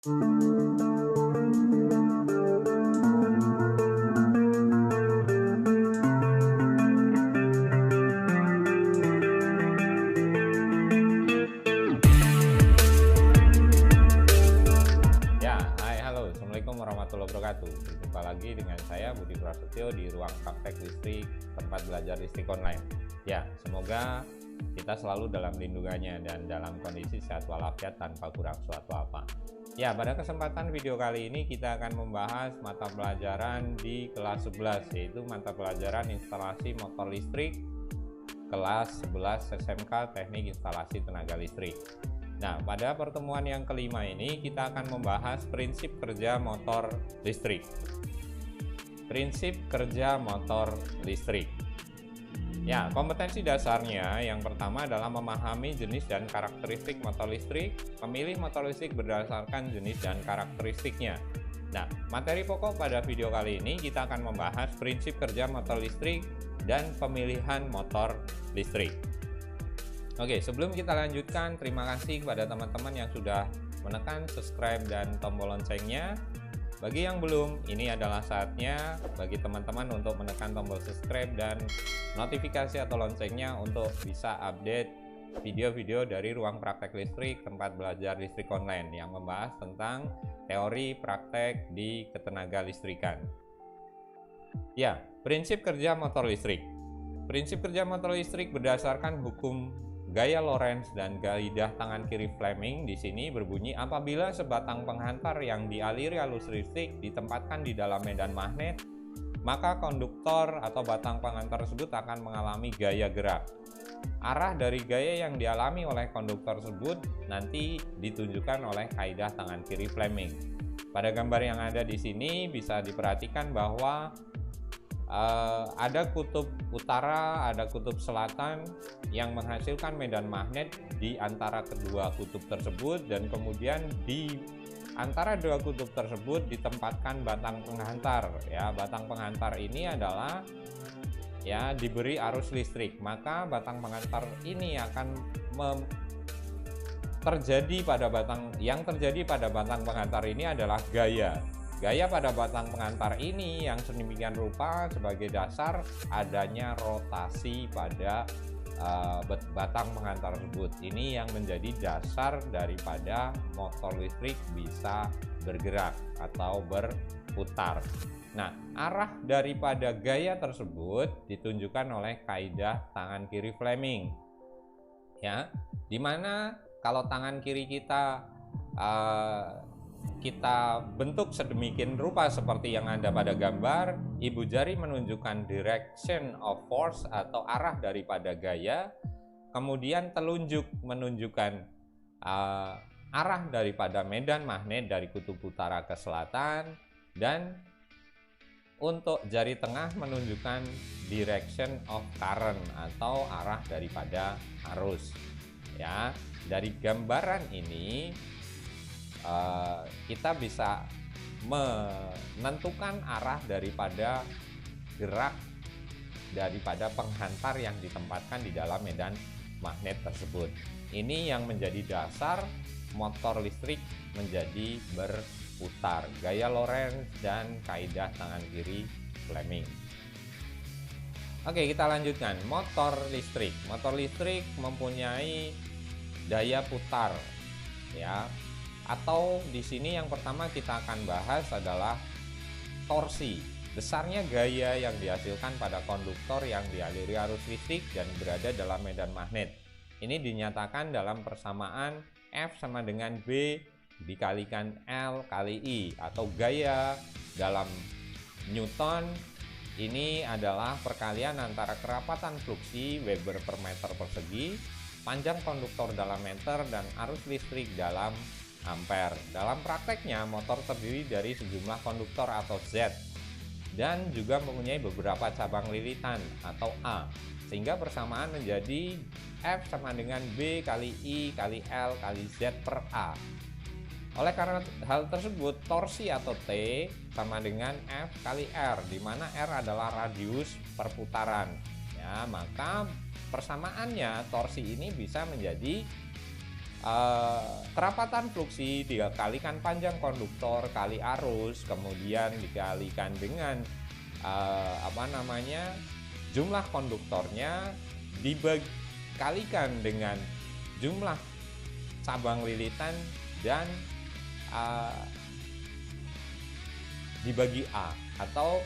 Assalamualaikum warahmatullahi wabarakatuh. Berjumpa lagi dengan saya Budi Prasetyo di ruang praktek listrik, tempat belajar listrik online. Ya, semoga kita selalu dalam lindungannya dan dalam kondisi sehat walafiat tanpa kurang suatu apa. Ya, pada kesempatan video kali ini kita akan membahas mata pelajaran di kelas 11, yaitu mata pelajaran instalasi motor listrik kelas 11 SMK Teknik Instalasi Tenaga Listrik. Nah, pada pertemuan yang kelima ini kita akan membahas prinsip kerja motor listrik. Prinsip kerja motor listrik. Ya, kompetensi dasarnya yang pertama adalah memahami jenis dan karakteristik motor listrik, memilih motor listrik berdasarkan jenis dan karakteristiknya. Nah, materi pokok pada video kali ini kita akan membahas prinsip kerja motor listrik dan pemilihan motor listrik. Oke, sebelum kita lanjutkan, terima kasih kepada teman-teman yang sudah menekan subscribe dan tombol loncengnya. Bagi yang belum, ini adalah saatnya bagi teman-teman untuk menekan tombol subscribe dan notifikasi atau loncengnya untuk bisa update video-video dari ruang praktek listrik, tempat belajar listrik online yang membahas tentang teori praktek di ketenaga listrikan. Ya, prinsip kerja motor listrik. Prinsip kerja motor listrik berdasarkan hukum gaya Lorentz dan kaidah tangan kiri Fleming di sini berbunyi apabila sebatang penghantar yang dialiri arus listrik ditempatkan di dalam medan magnet, maka konduktor atau batang penghantar tersebut akan mengalami gaya gerak. Arah dari gaya yang dialami oleh konduktor tersebut nanti ditunjukkan oleh kaidah tangan kiri Fleming. Pada gambar yang ada di sini bisa diperhatikan bahwa ada kutub utara, ada kutub selatan yang menghasilkan medan magnet di antara kedua kutub tersebut, dan kemudian di antara dua kutub tersebut ditempatkan batang penghantar. Ya, batang penghantar ini adalah diberi arus listrik, maka batang penghantar ini akan terjadi pada batang penghantar ini adalah gaya. Gaya pada batang penghantar ini yang sedemikian rupa sebagai dasar adanya rotasi pada batang penghantar tersebut. Ini yang menjadi dasar daripada motor listrik bisa bergerak atau berputar. Nah, arah daripada gaya tersebut ditunjukkan oleh kaidah tangan kiri Fleming. Ya, dimana kalau tangan kiri kita bentuk sedemikian rupa seperti yang ada pada gambar, ibu jari menunjukkan direction of force atau arah daripada gaya, kemudian telunjuk menunjukkan arah daripada medan magnet dari kutub utara ke selatan, dan untuk jari tengah menunjukkan direction of current atau arah daripada arus. Ya, dari gambaran ini kita bisa menentukan arah daripada gerak daripada penghantar yang ditempatkan di dalam medan magnet tersebut. Ini yang menjadi dasar motor listrik menjadi berputar, gaya Lorentz dan kaidah tangan kiri Fleming. Oke, kita lanjutkan. Motor listrik. Motor listrik mempunyai daya putar, ya. Atau di sini yang pertama kita akan bahas adalah torsi. Besarnya gaya yang dihasilkan pada konduktor yang dialiri arus listrik dan berada dalam medan magnet. Ini dinyatakan dalam persamaan F sama dengan B dikalikan L kali I, atau gaya dalam Newton ini adalah perkalian antara kerapatan fluksi Weber per meter persegi, panjang konduktor dalam meter, dan arus listrik dalam ampere. Dalam prakteknya, motor terdiri dari sejumlah konduktor atau Z dan juga mempunyai beberapa cabang lilitan atau A, sehingga persamaan menjadi F sama dengan B kali I kali L kali Z per A. Oleh karena hal tersebut, torsi atau T sama dengan F kali R, di mana R adalah radius perputaran. Ya, maka persamaannya torsi ini bisa menjadi kerapatan fluksi dikalikan panjang konduktor kali arus, kemudian dikalikan dengan jumlah konduktornya dikalikan dengan jumlah cabang lilitan dan dibagi A, atau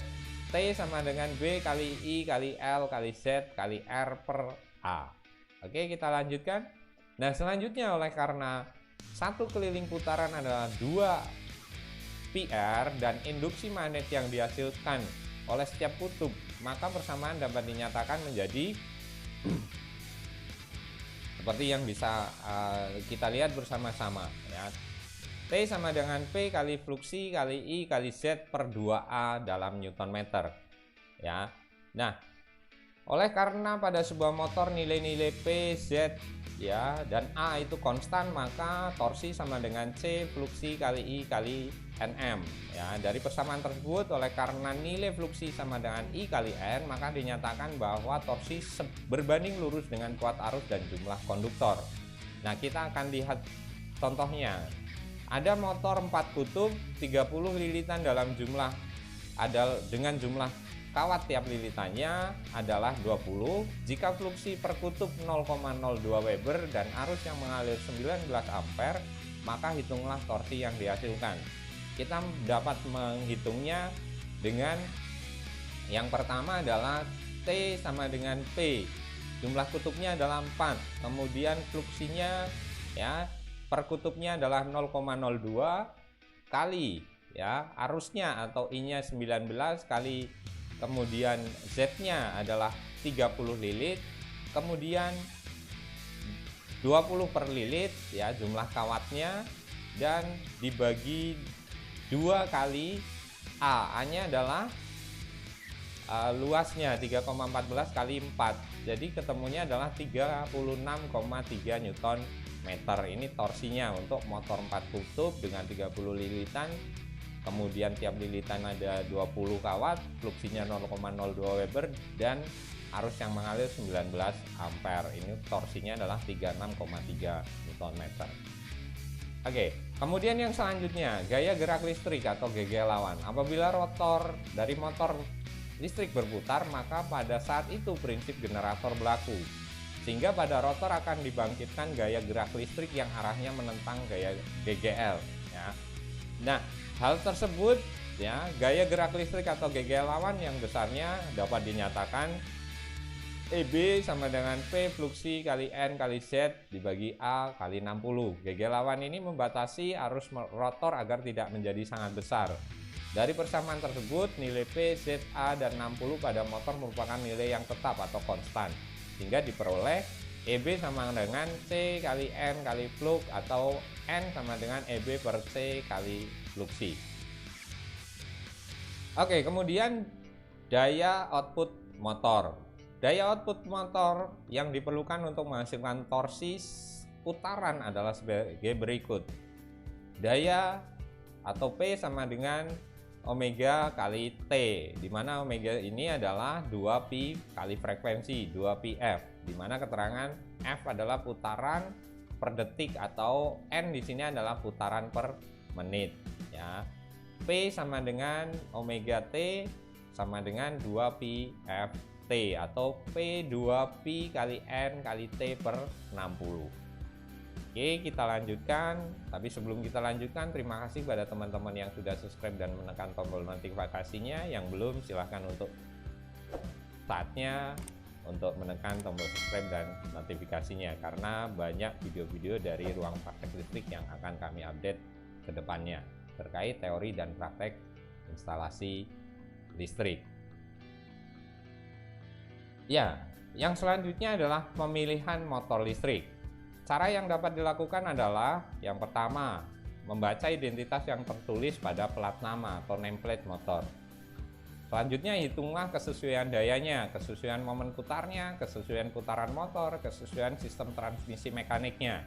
T sama dengan B kali I kali L kali Z kali R per A. Oke, kita lanjutkan. Nah, selanjutnya oleh karena satu keliling putaran adalah 2 PR dan induksi magnet yang dihasilkan oleh setiap kutub, maka persamaan dapat dinyatakan menjadi seperti yang bisa kita lihat bersama-sama ya. T sama dengan P kali fluksi kali I kali Z per 2A dalam Newton meter ya. Nah, oleh karena pada sebuah motor nilai-nilai P, Z ya dan A itu konstan, maka torsi sama dengan C fluksi kali I kali Nm ya. Dari persamaan tersebut, oleh karena nilai fluksi sama dengan I kali N, maka dinyatakan bahwa torsi berbanding lurus dengan kuat arus dan jumlah konduktor. Nah, kita akan lihat contohnya. Ada motor 4 kutub 30 lilitan dengan jumlah kawat tiap lilitannya adalah 20. Jika fluksi per kutub 0,02 Weber dan arus yang mengalir 19 ampere, maka hitunglah torsi yang dihasilkan. Kita dapat menghitungnya dengan yang pertama adalah T sama dengan P. Jumlah kutubnya adalah 4. Kemudian fluksinya ya per kutubnya adalah 0,02 kali ya arusnya atau I-nya 19 kali, kemudian Z-nya adalah 30 lilit, kemudian 20 per lilit ya jumlah kawatnya, dan dibagi 2 kali A-nya adalah luasnya 3,14 kali 4, jadi ketemunya adalah 36,3 Newton meter. Ini torsinya untuk motor 4 kutub dengan 30 lilitan, kemudian tiap lilitan ada 20 kawat, fluksinya 0,02 Weber dan arus yang mengalir 19 ampere. Ini torsinya adalah 36,3 Newton meter. Oke, kemudian yang selanjutnya gaya gerak listrik atau GG lawan. Apabila rotor dari motor listrik berputar, maka pada saat itu prinsip generator berlaku, sehingga pada rotor akan dibangkitkan gaya gerak listrik yang arahnya menentang gaya GGL ya. Nah, hal tersebut ya, gaya gerak listrik atau GG lawan yang besarnya dapat dinyatakan EB sama dengan P fluksi kali N kali Z dibagi A kali 60. GG lawan ini membatasi arus rotor agar tidak menjadi sangat besar. Dari persamaan tersebut, nilai P, Z, A, dan 60 pada motor merupakan nilai yang tetap atau konstan, sehingga diperoleh EB sama dengan C kali N kali flux atau N sama dengan EB per C kali fluksi. Oke, kemudian daya output motor. Daya output motor yang diperlukan untuk menghasilkan torsi putaran adalah sebagai berikut. Daya atau P sama dengan omega kali T, di mana omega ini adalah 2pi kali frekuensi 2πf, di mana keterangan F adalah putaran per detik atau N di sini adalah putaran per menit ya. P sama dengan omega T sama dengan 2πf T atau P 2pi kali N kali T per 60. Oke, kita lanjutkan. Tapi sebelum kita lanjutkan, terima kasih pada teman-teman yang sudah subscribe dan menekan tombol notifikasinya. Yang belum, silahkan untuk saatnya untuk menekan tombol subscribe dan notifikasinya, karena banyak video-video dari Ruang Praktek Listrik yang akan kami update ke depannya terkait teori dan praktek instalasi listrik. Ya, yang selanjutnya adalah pemilihan motor listrik. Cara yang dapat dilakukan adalah yang pertama, membaca identitas yang tertulis pada plat nama atau nameplate motor. Selanjutnya, hitunglah kesesuaian dayanya, kesesuaian momen putarnya, kesesuaian putaran motor, kesesuaian sistem transmisi mekaniknya.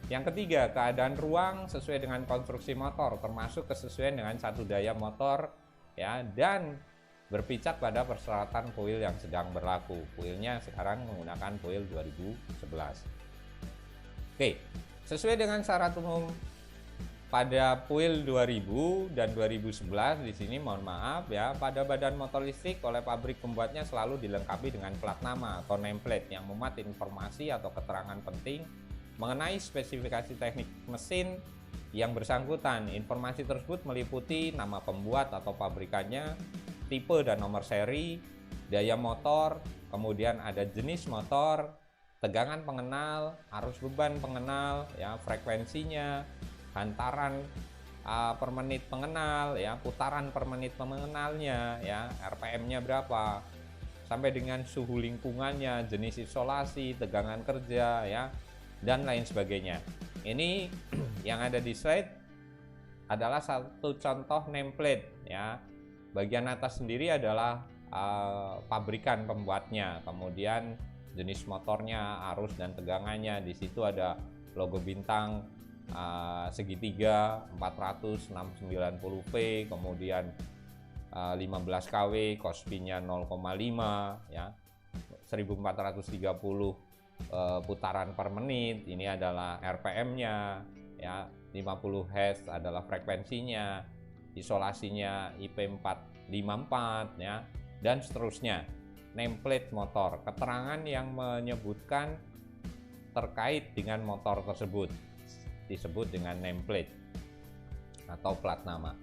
Yang ketiga, keadaan ruang sesuai dengan konstruksi motor, termasuk kesesuaian dengan satu daya motor ya, dan berpijak pada persyaratan kuil yang sedang berlaku. Kuilnya sekarang menggunakan kuil 2011. Oke, Sesuai dengan syarat umum pada PUIL 2000 dan 2011, di sini mohon maaf ya, pada badan motor listrik oleh pabrik pembuatnya selalu dilengkapi dengan plat nama atau nameplate yang memuat informasi atau keterangan penting mengenai spesifikasi teknik mesin yang bersangkutan. Informasi tersebut meliputi nama pembuat atau pabrikannya, tipe dan nomor seri, daya motor, kemudian ada jenis motor, tegangan pengenal, arus beban pengenal, ya, frekuensinya, hantaran per menit pengenal, ya, putaran per menit pengenalnya, ya, RPM-nya berapa, sampai dengan suhu lingkungannya, jenis isolasi, tegangan kerja, ya, dan lain sebagainya. Ini yang ada di slide adalah satu contoh nameplate, ya. Bagian atas sendiri adalah pabrikan pembuatnya, kemudian jenis motornya, arus dan tegangannya. Di situ ada logo bintang segitiga 400 690V, kemudian 15 kW, Cosby-nya 0,5, ya, 1430 putaran per menit. Ini adalah RPM-nya, ya, 50 Hz adalah frekuensinya, isolasinya IP454, ya, dan seterusnya. Nameplate motor, keterangan yang menyebutkan terkait dengan motor tersebut disebut dengan nameplate atau plat nama.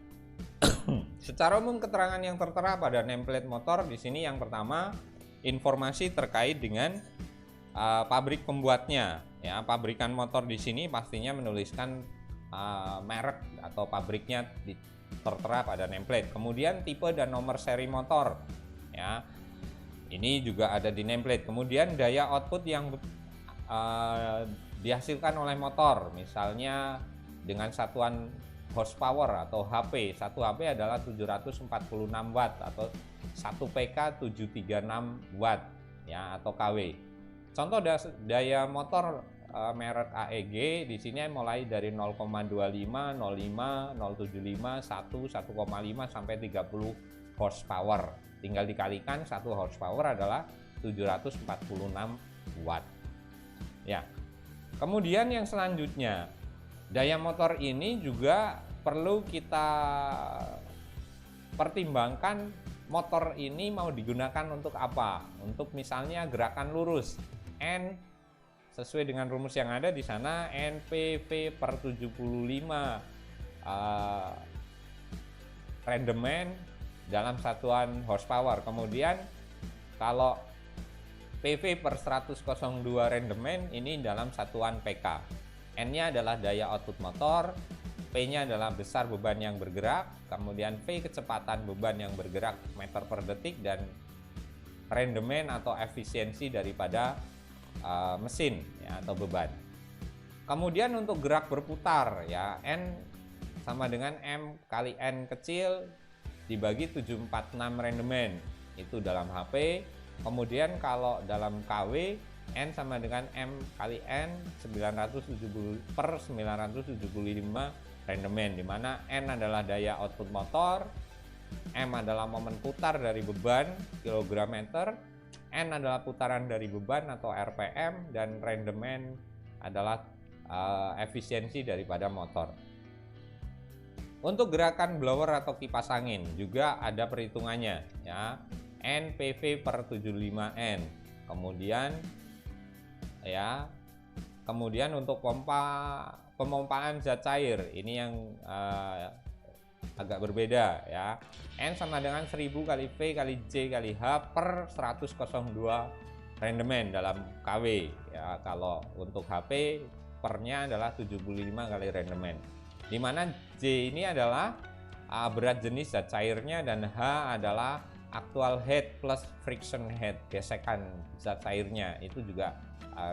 Secara umum keterangan yang tertera pada nameplate motor di sini yang pertama informasi terkait dengan pabrik pembuatnya, ya. Pabrikan motor di sini pastinya menuliskan merek atau pabriknya tertera pada nameplate. Kemudian tipe dan nomor seri motor, ya. Ini juga ada di nameplate. Kemudian daya output yang dihasilkan oleh motor, misalnya dengan satuan horsepower atau HP. 1 HP adalah 746 watt atau 1 PK 736 watt, ya, atau KW. Contoh daya motor merek AEG di sini mulai dari 0,25, 05, 075, 1, 1,5 sampai 30 horsepower. Tinggal dikalikan 1 horsepower adalah 746 watt. Ya. Kemudian yang selanjutnya, daya motor ini juga perlu kita pertimbangkan, motor ini mau digunakan untuk apa? Untuk misalnya gerakan lurus, N sesuai dengan rumus yang ada di sana, NPV/75 rendemen dalam satuan horsepower. Kemudian kalau PV/102 rendemen ini dalam satuan PK. N-nya adalah daya output motor, P-nya adalah besar beban yang bergerak, kemudian V kecepatan beban yang bergerak meter per detik, dan rendemen atau efisiensi daripada mesin, ya, atau beban. Kemudian untuk gerak berputar, ya, N sama dengan M kali N kecil dibagi 746 rendemen, itu dalam HP. Kemudian kalau dalam KW, N sama dengan M kali N 970/975 rendemen, di mana N adalah daya output motor, M adalah momen putar dari beban kilogram-meter, N adalah putaran dari beban atau RPM, dan rendemen adalah efisiensi daripada motor. Untuk gerakan blower atau kipas angin juga ada perhitungannya, ya. NPV/75N. Kemudian, ya, kemudian untuk pemompaan zat cair ini yang agak berbeda, ya. N sama dengan 1000 kali V kali J kali H per 100,02 rendemen dalam KW, ya. Kalau untuk HP pernya adalah 75 kali rendemen, di mana J ini adalah berat jenis zat cairnya dan H adalah actual head plus friction head, gesekan zat cairnya. Itu juga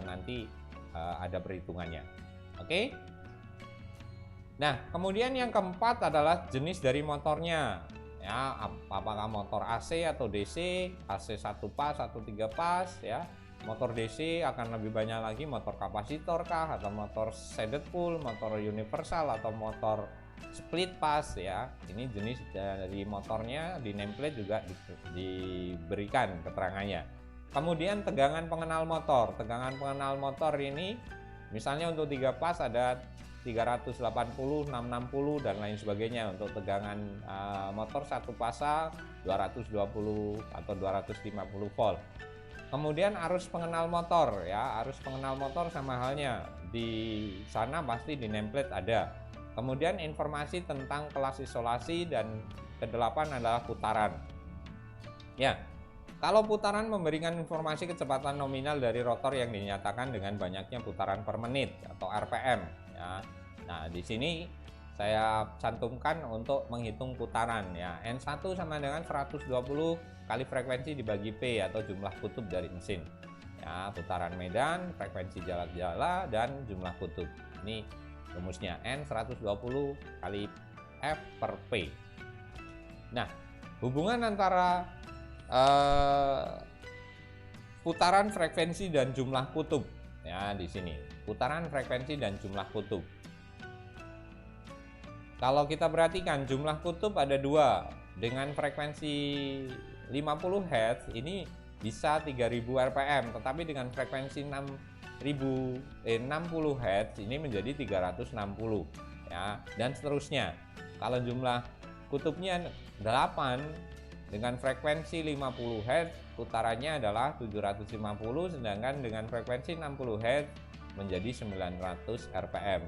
nanti ada perhitungannya. Oke. Nah, kemudian yang keempat adalah jenis dari motornya, ya, apakah motor AC atau DC, AC 1 pas atau 3 pas, ya. Motor DC akan lebih banyak lagi motor kapasitor kah, atau motor shaded pull, motor universal, atau motor split pass, ya. Ini jenis dari motornya di nameplate juga diberikan keterangannya. Kemudian tegangan pengenal motor. Tegangan pengenal motor ini Misalnya untuk 3 pas ada 380, 660 dan lain sebagainya. Untuk tegangan motor satu pasang 220 atau 250 volt. Kemudian arus pengenal motor ya, arus pengenal motor sama halnya di sana pasti di nameplate ada. Kemudian informasi tentang kelas isolasi dan kedelapan adalah putaran. Ya, kalau putaran memberikan informasi kecepatan nominal dari rotor yang dinyatakan dengan banyaknya putaran per menit atau RPM ya. Nah, di sini saya cantumkan untuk menghitung putaran ya. N1 sama dengan 120 kali frekuensi dibagi P atau jumlah kutub dari mesin. Ya, putaran medan, frekuensi jala-jala dan jumlah kutub. Ini rumusnya N 120 kali F per P. Nah, hubungan antara putaran frekuensi dan jumlah kutub ya di sini. Putaran frekuensi dan jumlah kutub. Kalau kita perhatikan jumlah kutub ada dua dengan frekuensi 50 Hz ini bisa 3000 RPM, tetapi dengan frekuensi 60 Hz ini menjadi 360 ya, dan seterusnya. Kalau jumlah kutubnya 8 dengan frekuensi 50 Hz putarannya adalah 750, sedangkan dengan frekuensi 60 Hz menjadi 900 RPM.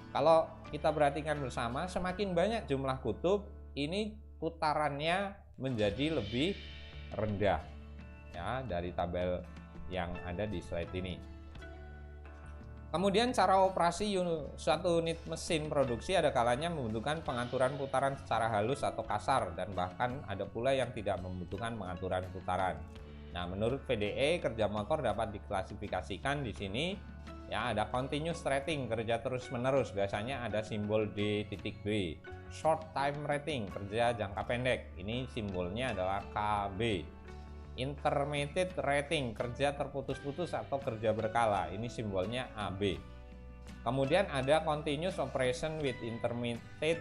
Kalau kita perhatikan bersama, semakin banyak jumlah kutub, ini putarannya menjadi lebih rendah ya dari tabel yang ada di slide ini. Kemudian cara operasi suatu unit mesin produksi ada kalanya membutuhkan pengaturan putaran secara halus atau kasar, dan bahkan ada pula yang tidak membutuhkan pengaturan putaran. Nah, menurut VDE kerja motor dapat diklasifikasikan di sini ya, ada continuous rating, kerja terus menerus, biasanya ada simbol D.B. Short time rating, kerja jangka pendek, ini simbolnya adalah KB. Intermittent rating, kerja terputus-putus atau kerja berkala, ini simbolnya AB. Kemudian ada continuous operation with intermittent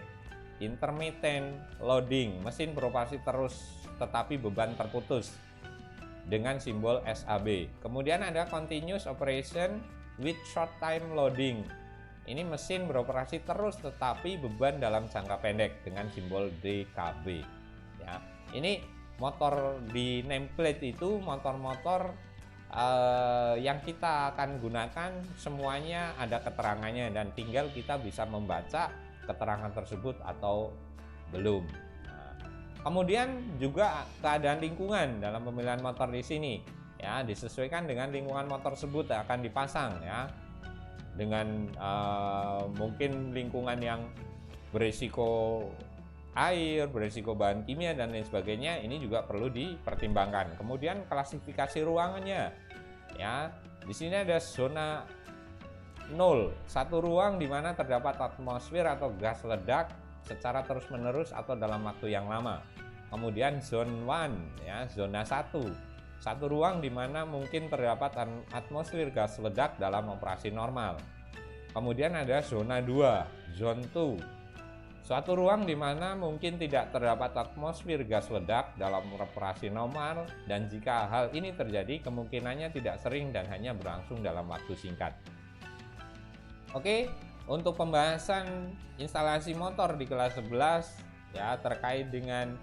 loading, mesin beroperasi terus tetapi beban terputus, dengan simbol SAB. Kemudian ada continuous operation with short time loading, ini mesin beroperasi terus tetapi beban dalam jangka pendek, dengan simbol DKB ya. Ini motor di nameplate itu motor-motor yang kita akan gunakan semuanya ada keterangannya, dan tinggal kita bisa membaca keterangan tersebut atau belum. Nah, kemudian juga keadaan lingkungan dalam pemilihan motor di sini ya, disesuaikan dengan lingkungan motor tersebut akan dipasang ya, dengan mungkin lingkungan yang berisiko air, berisiko bahan kimia dan lain sebagainya, ini juga perlu dipertimbangkan. Kemudian klasifikasi ruangannya ya, di sini ada zona 0, satu ruang di mana terdapat atmosfer atau gas ledak secara terus-menerus atau dalam waktu yang lama. Kemudian zone 1 ya, zona 1, satu ruang di mana mungkin terdapat atmosfer gas ledak dalam operasi normal. Kemudian ada zona 2, zone 2, suatu ruang di mana mungkin tidak terdapat atmosfer gas ledak dalam operasi normal, dan jika hal ini terjadi kemungkinannya tidak sering dan hanya berlangsung dalam waktu singkat. Oke, untuk pembahasan instalasi motor di kelas 11 ya, terkait dengan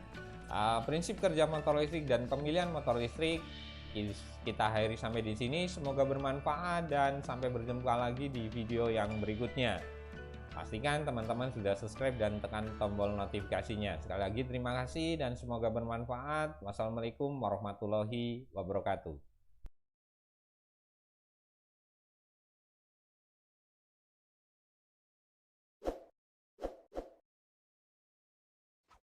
prinsip kerja motor listrik dan pemilihan motor listrik, kita akhiri sampai di sini. Semoga bermanfaat dan sampai berjumpa lagi di video yang berikutnya. Pastikan teman-teman sudah subscribe dan tekan tombol notifikasinya. Sekali lagi terima kasih dan semoga bermanfaat. Wassalamualaikum warahmatullahi wabarakatuh.